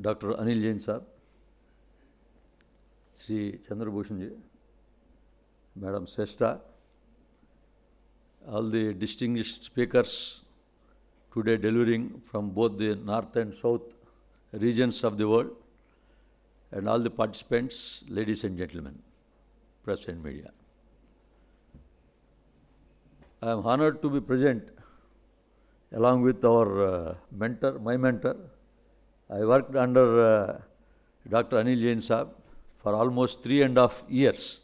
Dr. Anil Jain Sahab, Sri Chandrabhushan Ji, Madam Srestha, all the distinguished speakers today delivering from both the north and south regions of the world, and all the participants, ladies and gentlemen, press and media. I am honored to be present along with our mentor, my mentor. I worked under Dr. Anil Jain Sahab for almost 3.5 years.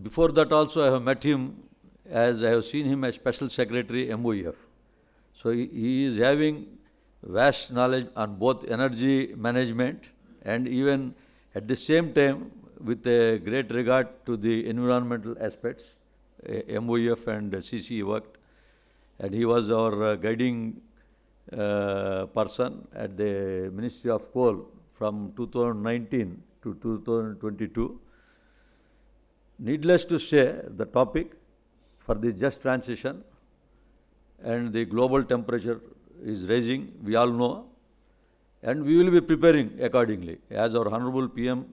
Before that also I have met him as I have seen him as Special Secretary MOEF. So he is having vast knowledge on both energy management and even at the same time with a great regard to the environmental aspects. MOEF and CC worked, and he was our guiding person at the Ministry of Coal from 2019 to 2022. Needless to say, the topic for the just transition and the global temperature is rising, we all know, and we will be preparing accordingly. As our Honorable PM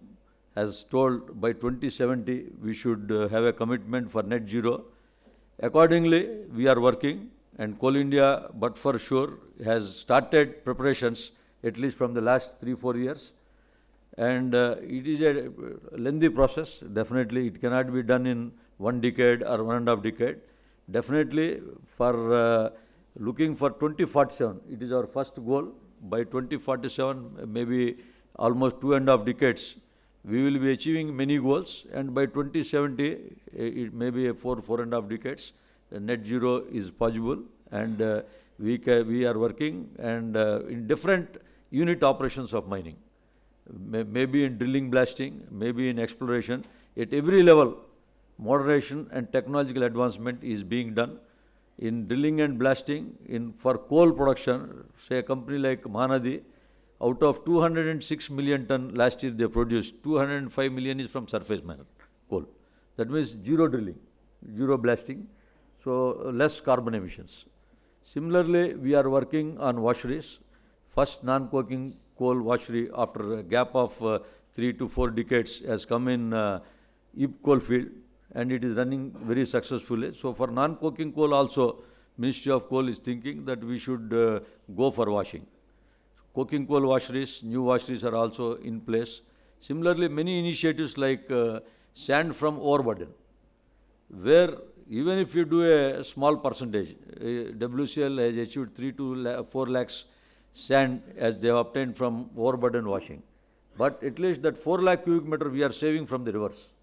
has told, by 2070 we should have a commitment for net zero. Accordingly, we are working, and Coal India, but for sure, has started preparations at least from the last 3-4 years. And it is a lengthy process. Definitely, it cannot be done in 1 decade or 1.5 decade. Definitely, for looking for 2047, it is our first goal. By 2047, maybe almost 2.5 decades, we will be achieving many goals. And by 2070, it may be 4.5 decades, net zero is possible. And we are working and in different unit operations of mining. Maybe in drilling, blasting, maybe in exploration. At every level, moderation and technological advancement is being done. In drilling and blasting, for coal production, say a company like Mahanadi, out of 206 million ton last year they produced, 205 million is from surface mine coal. That means zero drilling, zero blasting, so less carbon emissions. Similarly, we are working on washeries. First non-coking coal washery after a gap of 3 to 4 decades has come in Ip coal field, and it is running very successfully. So for non-coking coal also, Ministry of Coal is thinking that we should go for washing. Coking coal washeries, new washeries are also in place. Similarly, many initiatives like sand from overburden, where even if you do a small percentage, WCL has achieved 3 to 4 lakhs sand as they have obtained from overburden washing. But at least that 4 lakh cubic meter we are saving from the rivers.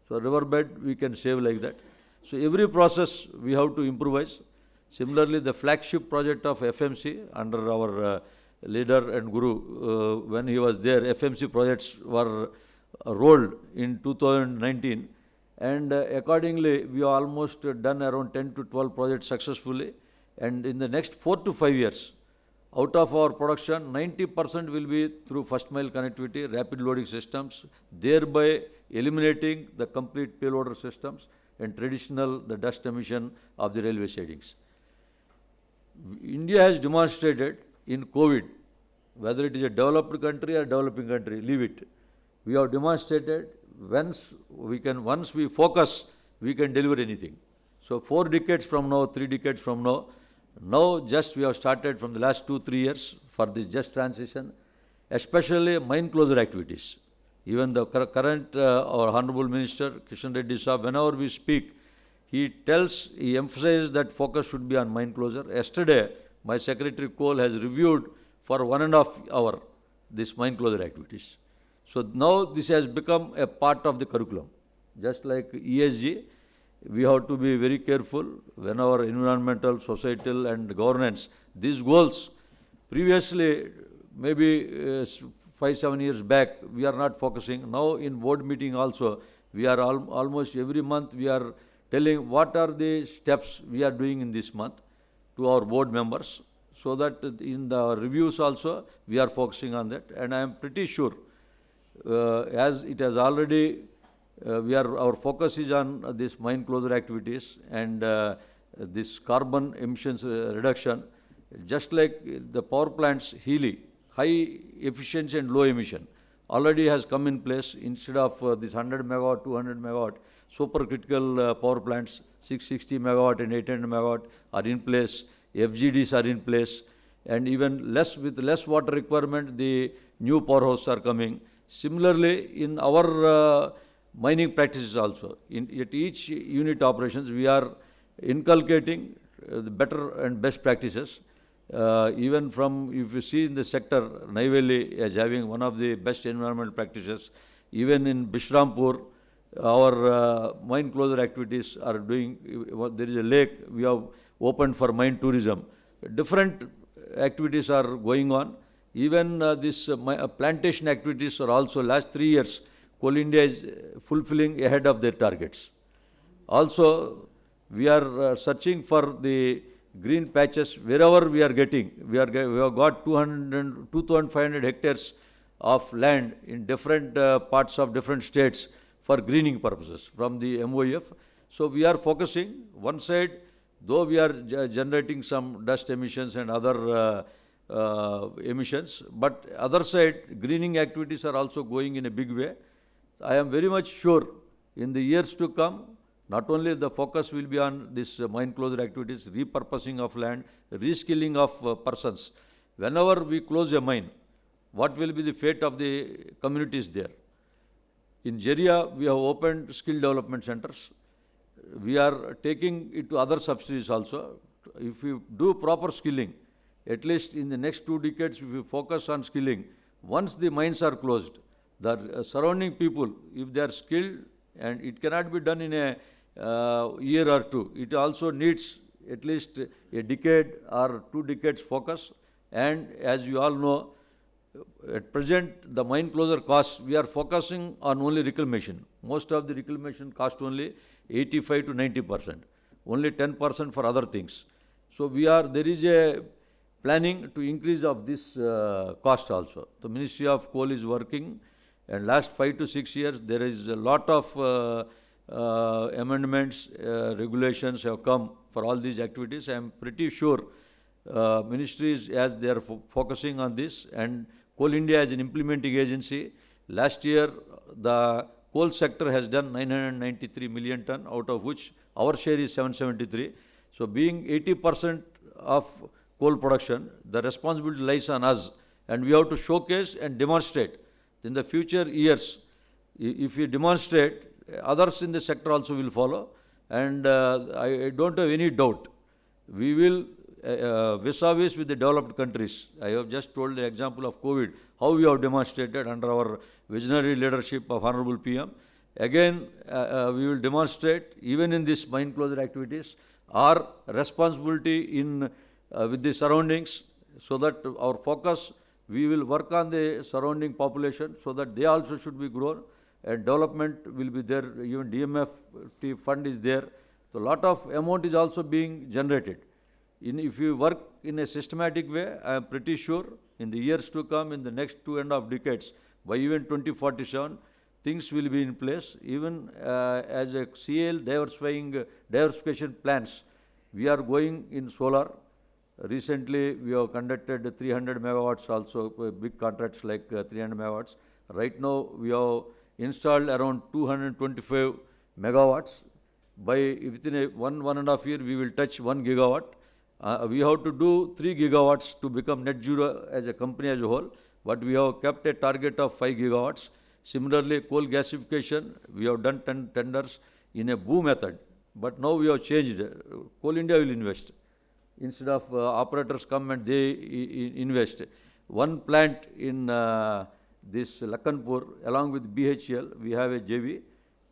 So riverbed we can save like that. So every process we have to improvise. Similarly, the flagship project of FMC under our leader and guru, when he was there, FMC projects were rolled in 2019, and accordingly we have almost done around 10 to 12 projects successfully, and in the next 4 to 5 years, out of our production, 90% will be through first mile connectivity, rapid loading systems, thereby eliminating the complete payloader systems and the dust emission of the railway sidings. India has demonstrated in COVID, whether it is a developed country or developing country, leave it. We have demonstrated once we focus, we can deliver anything. So 4 decades from now, 3 decades from now, just we have started from the last 2-3 years for this just transition, especially mine closure activities. Even the current, our Honorable Minister, Kishan Reddy Saab, whenever we speak, he emphasizes that focus should be on mine closure. Yesterday, my Secretary Coal has reviewed for 1.5 hours this mine closure activities. So now this has become a part of the curriculum. Just like ESG, we have to be very careful when our environmental, societal and governance, these goals, previously maybe 5-7 years back, we are not focusing. Now in board meeting also, we are almost every month we are telling what are the steps we are doing in this month to our board members, so that in the reviews also we are focusing on that. And I am pretty sure, as it has already, our focus is on this mine closure activities and this carbon emissions reduction. Just like the power plants, Healy, high efficiency and low emission already has come in place. Instead of this 100 megawatt, 200 megawatt, supercritical power plants, 660 megawatt and 800 megawatt are in place. FGDs are in place, and even with less water requirement, the new powerhouses are coming. Similarly, in our mining practices also, at each unit operations, we are inculcating the better and best practices. Even from, if you see in the sector, Neyveli is having one of the best environmental practices. Even in Bishrampur, our mine closure activities are doing. There is a lake we have opened for mine tourism. Different activities are going on. Even this plantation activities are also, last 3 years, Coal India is fulfilling ahead of their targets. Also, we are searching for the green patches wherever we are getting. We have got 2,500 hectares of land in different parts of different states for greening purposes from the MOEF. So we are focusing one side, though we are generating some dust emissions and other emissions, but other side, greening activities are also going in a big way. I am very much sure in the years to come, not only the focus will be on this mine closure activities, repurposing of land, reskilling of persons. Whenever we close a mine, what will be the fate of the communities there? In Jeria, we have opened skill development centers. We are taking it to other subsidiaries also. If we do proper skilling, at least in the next 2 decades, if we focus on skilling, once the mines are closed, the surrounding people, if they are skilled, and it cannot be done in a year or 2, it also needs at least a decade or 2 decades focus. And as you all know, at present, the mine closure costs, we are focusing on only reclamation. Most of the reclamation cost only 85 to 90%, only 10% for other things. So there is a planning to increase of this cost also. The Ministry of Coal is working, and last 5 to 6 years, there is a lot of amendments, regulations have come for all these activities. I am pretty sure ministries, as they are focusing on this, and Coal India as an implementing agency, last year the coal sector has done 993 million ton, out of which our share is 773. So being 80% of coal production, the responsibility lies on us, and we have to showcase and demonstrate. In the future years, if we demonstrate, others in the sector also will follow, and I don't have any doubt we will vis-a-vis with the developed countries. I have just told the example of COVID, how we have demonstrated under our visionary leadership of Honorable PM. Again, we will demonstrate, even in this mine closure activities, our responsibility in with the surroundings, so that our focus, we will work on the surrounding population so that they also should be grown, and development will be there. Even DMF fund is there. So a lot of amount is also being generated. If you work in a systematic way, I am pretty sure in the years to come, in the next 2.5 decades, by even 2047, things will be in place. Even as a CL diversification plans, we are going in solar. Recently, we have conducted 300 megawatts also, big contracts like 300 megawatts. Right now, we have installed around 225 megawatts. Within a 1.5 year, we will touch 1 gigawatt. We have to do 3 gigawatts to become net zero as a company as a whole, but we have kept a target of 5 gigawatts. Similarly, coal gasification, we have done 10 tenders in a BOO method, but now we have changed. Coal India will invest. Instead of operators come and they invest. One plant in this Lakhanpur, along with BHEL, we have a JV.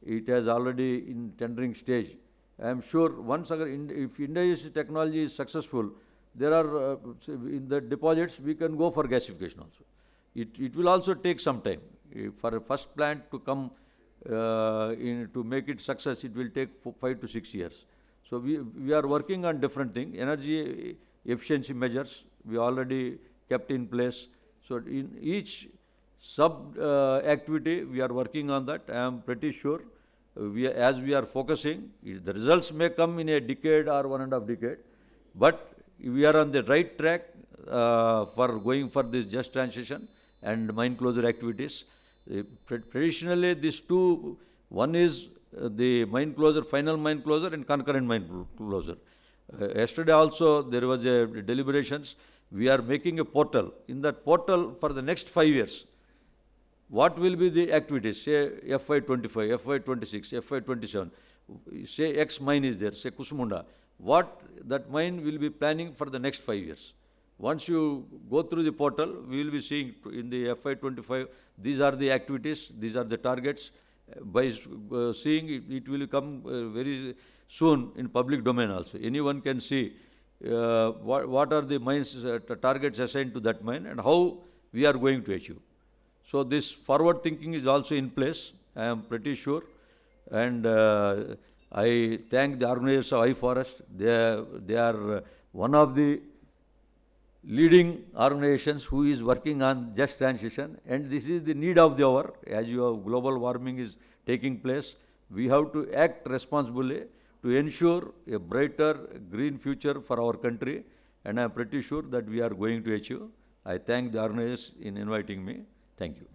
It has already in tendering stage. I am sure once if India's technology is successful, there are in the deposits we can go for gasification also. It will also take some time. For a first plant to come to make it success, it will take 5 to 6 years. So we are working on different things. Energy efficiency measures we already kept in place. So in each sub activity we are working on that. I am pretty sure as we are focusing, the results may come in a decade or 1.5 decade, but we are on the right track for going for this just transition and mine closure activities. Traditionally, these two, one is the mine closure, final mine closure and concurrent mine closure. Yesterday also there was a deliberations. We are making a portal. In that portal for the next 5 years, what will be the activities, say FY25, FY26, FY27, say X mine is there, say Kusumunda, what that mine will be planning for the next 5 years. Once you go through the portal, we will be seeing in the FY25, these are the activities, these are the targets. By seeing it, it will come very soon in public domain also. Anyone can see what are the mines, targets assigned to that mine and how we are going to achieve. So this forward thinking is also in place, I am pretty sure. And I thank the organizers of iForest. They are one of the leading organizations who is working on just transition, and this is the need of the hour. As you have global warming is taking place, we have to act responsibly to ensure a brighter green future for our country, and I am pretty sure that we are going to achieve. I thank the organizers in inviting me. Thank you.